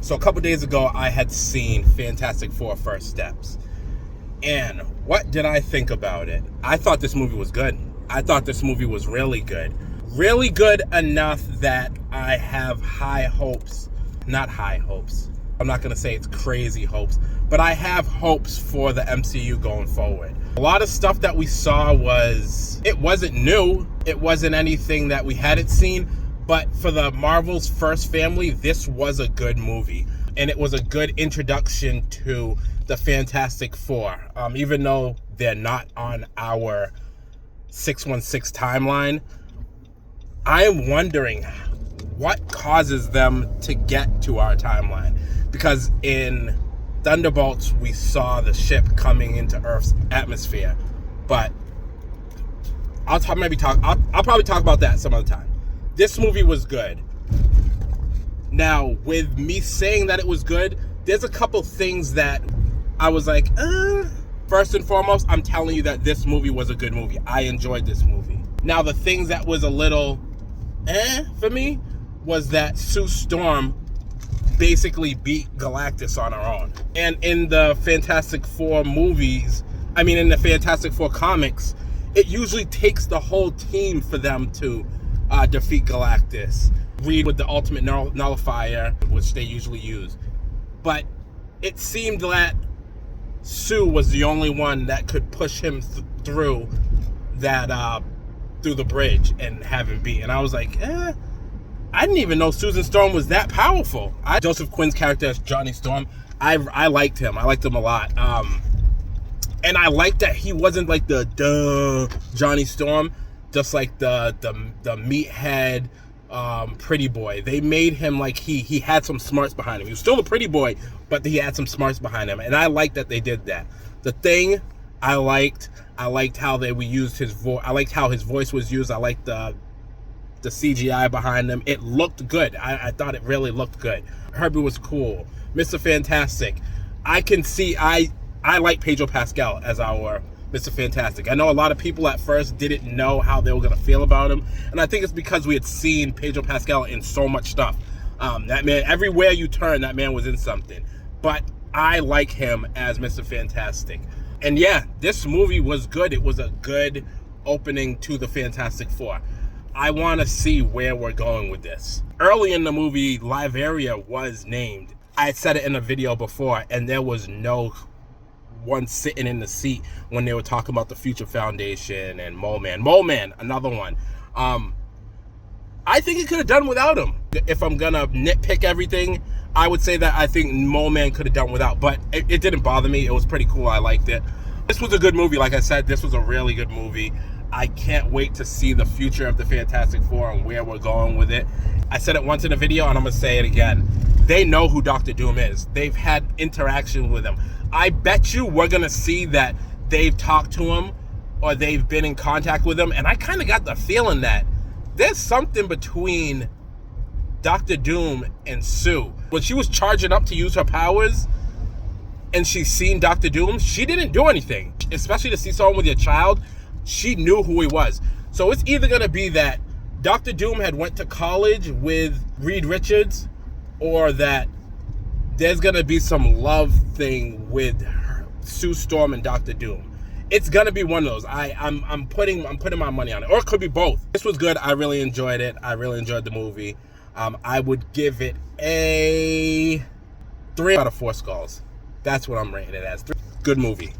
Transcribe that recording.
So a couple days ago, I had seen Fantastic Four First Steps. And what did I think about it? I thought this movie was good. I thought this movie was really good. Really good enough that I have high hopes. Not high hopes. I'm not going to say it's crazy hopes, but I have hopes for the MCU going forward. A lot of stuff that we saw it wasn't new. It wasn't anything that we hadn't seen. But for the Marvel's first family, this was a good movie. And it was a good introduction to the Fantastic Four. Even though they're not on our 616 timeline, I am wondering what causes them to get to our timeline. Because in Thunderbolts, we saw the ship coming into Earth's atmosphere. But I'll probably talk about that some other time. This movie was good. Now, with me saying that it was good, there's a couple things that I was like, First and foremost, I'm telling you that this movie was a good movie. I enjoyed this movie. Now, the things that was a little for me was that Sue Storm basically beat Galactus on her own. And in the Fantastic Four movies, in the Fantastic Four comics, it usually takes the whole team for them to defeat Galactus. Reed with the ultimate nullifier, which they usually use. But it seemed that Sue was the only one that could push him through the bridge and have him beat. And I was like, I didn't even know Susan Storm was that powerful. Joseph Quinn's character as Johnny Storm, I liked him. I liked him a lot. And I liked that he wasn't like the Johnny Storm, just like the meathead pretty boy. They made him like he had some smarts behind him. He was still a pretty boy, but he had some smarts behind him. And I liked that they did that. The Thing, I liked how we used his voice. I liked how his voice was used. I liked the CGI behind him. It looked good. I thought it really looked good. Herbie was cool. Mr. Fantastic. I can see, I like Pedro Pascal as our Mr. Fantastic. I know a lot of people at first didn't know how they were going to feel about him. And I think it's because we had seen Pedro Pascal in so much stuff. That man, everywhere you turn, that man was in something. But I like him as Mr. Fantastic. And yeah, this movie was good. It was a good opening to the Fantastic Four. I want to see where we're going with this. Early in the movie, Latveria was named. I had said it in a video before, and there was no one sitting in the seat when they were talking about the Future Foundation and Mole Man, another one. I think it could have done without him. If I'm gonna nitpick everything, I would say that I think Mole Man could have done without, but it didn't bother me. It was pretty cool. I liked it. This was a good movie. Like I said, this was a really good movie. I can't wait to see the future of the Fantastic Four and where we're going with it. I said it once in a video, and I'm gonna say it again. They know who Dr. Doom is. They've had interaction with him. I bet you we're gonna see that they've talked to him or they've been in contact with him, and I kind of got the feeling that there's something between Dr. Doom and Sue. When she was charging up to use her powers and she's seen Dr. Doom, she didn't do anything. Especially to see someone with your child, she knew who he was. So it's either gonna be that Dr. Doom had went to college with Reed Richards, or that there's gonna be some love thing with Sue Storm and Dr. Doom. It's gonna be one of those. I'm putting my money on it, or it could be both. This was good. I really enjoyed it. I really enjoyed the movie. I would give it a 3 out of 4 skulls. That's what I'm rating it as. Good movie.